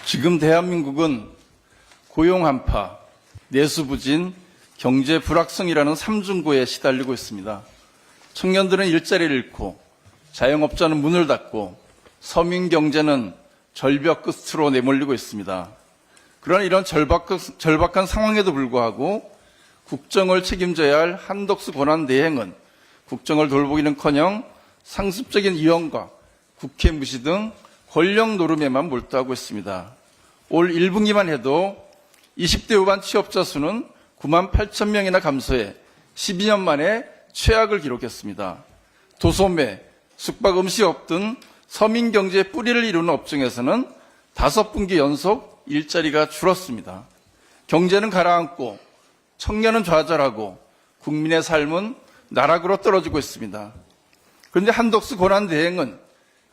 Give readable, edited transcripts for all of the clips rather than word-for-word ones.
지금 대한민국은 고용 한파, 내수 부진, 경제 불확성이라는 삼중고에 시달리고 있습니다. 청년들은 일자리를 잃고 자영업자는 문을 닫고 서민 경제는 절벽 끝으로 내몰리고 있습니다. 그러나 이런 절박한 상황에도 불구하고 국정을 책임져야 할 한덕수 권한대행은 국정을 돌보기는커녕 상습적인 위헌과 국회 무시 등 권력 노름에만 몰두하고 있습니다. 올 1분기만 해도 20대 후반 취업자 수는 9만 8천 명이나 감소해 12년 만에 최악을 기록했습니다. 도소매, 숙박음식업 등 서민 경제의 뿌리를 이루는 업종에서는 5분기 연속 일자리가 줄었습니다. 경제는 가라앉고 청년은 좌절하고 국민의 삶은 나락으로 떨어지고 있습니다. 그런데 한덕수 권한대행은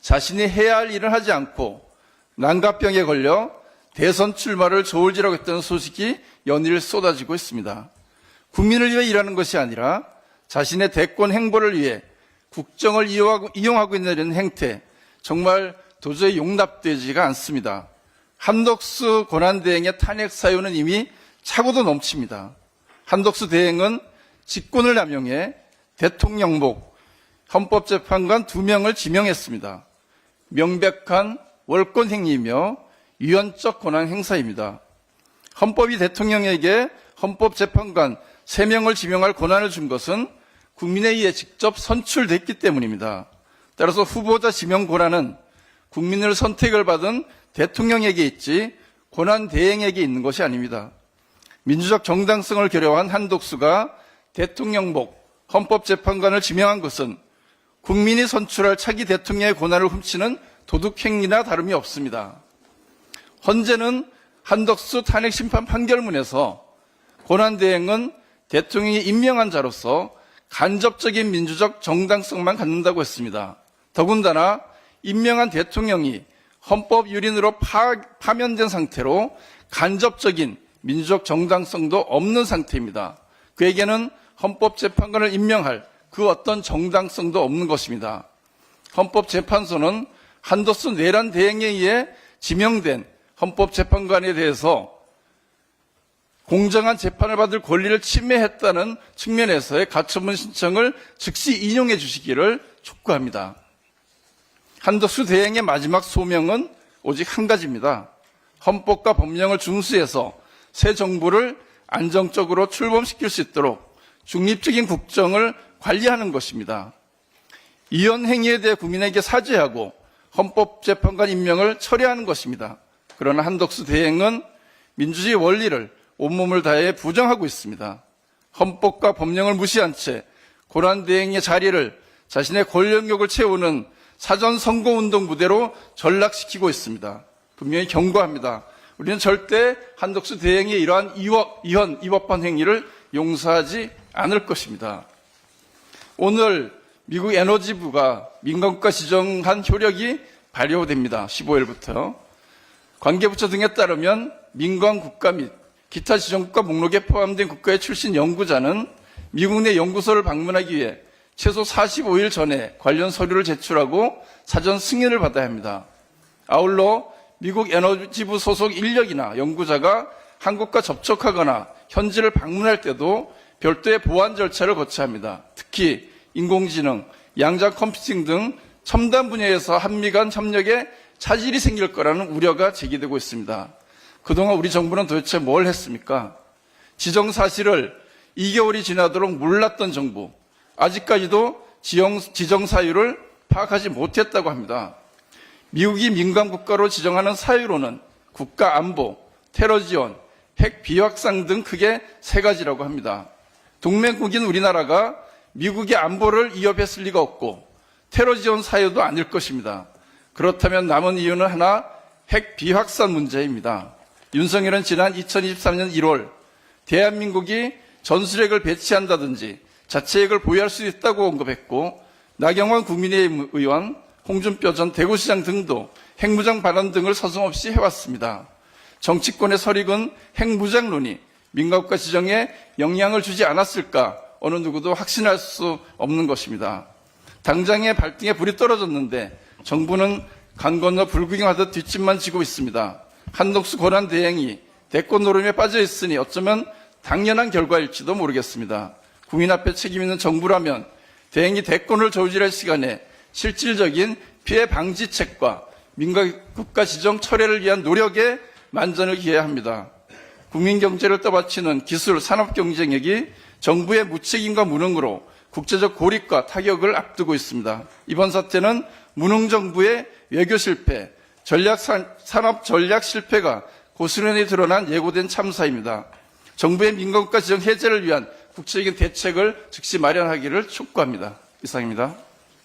자신이 해야 할 일을 하지 않고 난각병에 걸려 대선 출마를 저울질하고 있다는 소식이 연일 쏟아지고 있습니다. 국민을 위해 일하는 것이 아니라 자신의 대권 행보를 위해 국정을 이용하고 있는 이런 행태, 정말 도저히 용납되지가 않습니다. 한덕수 권한대행의 탄핵 사유는 이미 차고도 넘칩니다. 한덕수 대행은 직권을 남용해 대통령복, 헌법재판관 2명을 지명했습니다. 명백한 월권 행위이며 위헌적 권한 행사입니다. 헌법이 대통령에게 헌법재판관 3명을 지명할 권한을 준 것은 국민에 의해 직접 선출됐기 때문입니다. 따라서 후보자 지명 권한은 국민을 선택을 받은 대통령에게 있지 권한대행에게 있는 것이 아닙니다. 민주적 정당성을 결여한 한덕수가 대통령복, 헌법재판관을 지명한 것은 국민이 선출할 차기 대통령의 권한을 훔치는 도둑행위나 다름이 없습니다. 헌재는 한덕수 탄핵심판 판결문에서 권한대행은 대통령이 임명한 자로서 간접적인 민주적 정당성만 갖는다고 했습니다. 더군다나 임명한 대통령이 헌법 유린으로 파면된 상태로 간접적인 민주적 정당성도 없는 상태입니다. 그에게는 헌법재판관을 임명할 그 어떤 정당성도 없는 것입니다. 헌법재판소는 한덕수 내란 대행에 의해 지명된 헌법재판관에 대해서 공정한 재판을 받을 권리를 침해했다는 측면에서의 가처분 신청을 즉시 인용해 주시기를 촉구합니다. 한덕수 대행의 마지막 소명은 오직 한 가지입니다. 헌법과 법령을 준수해서 새 정부를 안정적으로 출범시킬 수 있도록 중립적인 국정을 관리하는 것입니다. 이런 행위에 대해 국민에게 사죄하고 헌법재판관 임명을 철회하는 것입니다. 그러나 한덕수 대행은 민주주의 원리를 온몸을 다해 부정하고 있습니다. 헌법과 법령을 무시한 채 권한대행의 자리를 자신의 권력욕을 채우는 사전선거운동 부대로 전락시키고 있습니다. 분명히 경고합니다. 우리는 절대 한덕수 대행의 이러한 위법한 행위를 용서하지 않을 것입니다. 오늘 미국 에너지부가 민간국가 지정한 효력이 발효됩니다. 15일부터. 관계부처 등에 따르면 민간국가 및 기타 지정국가 목록에 포함된 국가의 출신 연구자는 미국 내 연구소를 방문하기 위해 최소 45일 전에 관련 서류를 제출하고 사전 승인을 받아야 합니다. 아울러 미국 에너지부 소속 인력이나 연구자가 한국과 접촉하거나 현지를 방문할 때도 별도의 보안 절차를 거쳐야 합니다. 특히 인공지능, 양자 컴퓨팅 등 첨단 분야에서 한미 간 협력에 차질이 생길 거라는 우려가 제기되고 있습니다. 그동안 우리 정부는 도대체 뭘 했습니까? 지정 사실을 2개월이 지나도록 몰랐던 정부, 아직까지도 지정 사유를 파악하지 못했다고 합니다. 미국이 민간 국가로 지정하는 사유로는 국가 안보, 테러 지원, 핵 비확산 등 크게 3가지라고 합니다. 동맹국인 우리나라가 미국의 안보를 위협했을 리가 없고 테러 지원 사유도 아닐 것입니다. 그렇다면 남은 이유는 하나, 핵 비확산 문제입니다. 윤석열은 지난 2023년 1월 대한민국이 전술핵을 배치한다든지 자체핵을 보유할 수 있다고 언급했고 나경원 국민의힘 의원, 홍준표 전 대구시장 등도 핵무장 발언 등을 서슴없이 해왔습니다. 정치권의 설익은 핵무장론이 민간국가 지정에 영향을 주지 않았을까 어느 누구도 확신할 수 없는 것입니다. 당장에 발등에 불이 떨어졌는데 정부는 강 건너 불구경하듯 뒷짐만 지고 있습니다. 한덕수 권한 대행이 대권 노름에 빠져 있으니 어쩌면 당연한 결과일지도 모르겠습니다. 국민 앞에 책임 있는 정부라면 대행이 대권을 저지할 시간에 실질적인 피해 방지책과 민간국가 지정 철회를 위한 노력에 만전을 기해야 합니다. 국민 경제를 떠받치는 기술, 산업 경쟁력이 정부의 무책임과 무능으로 국제적 고립과 타격을 앞두고 있습니다. 이번 사태는 무능 정부의 외교 실패, 산업 전략 실패가 고스란히 드러난 예고된 참사입니다. 정부의 민간국가 지정 해제를 위한 국제적인 대책을 즉시 마련하기를 촉구합니다. 이상입니다.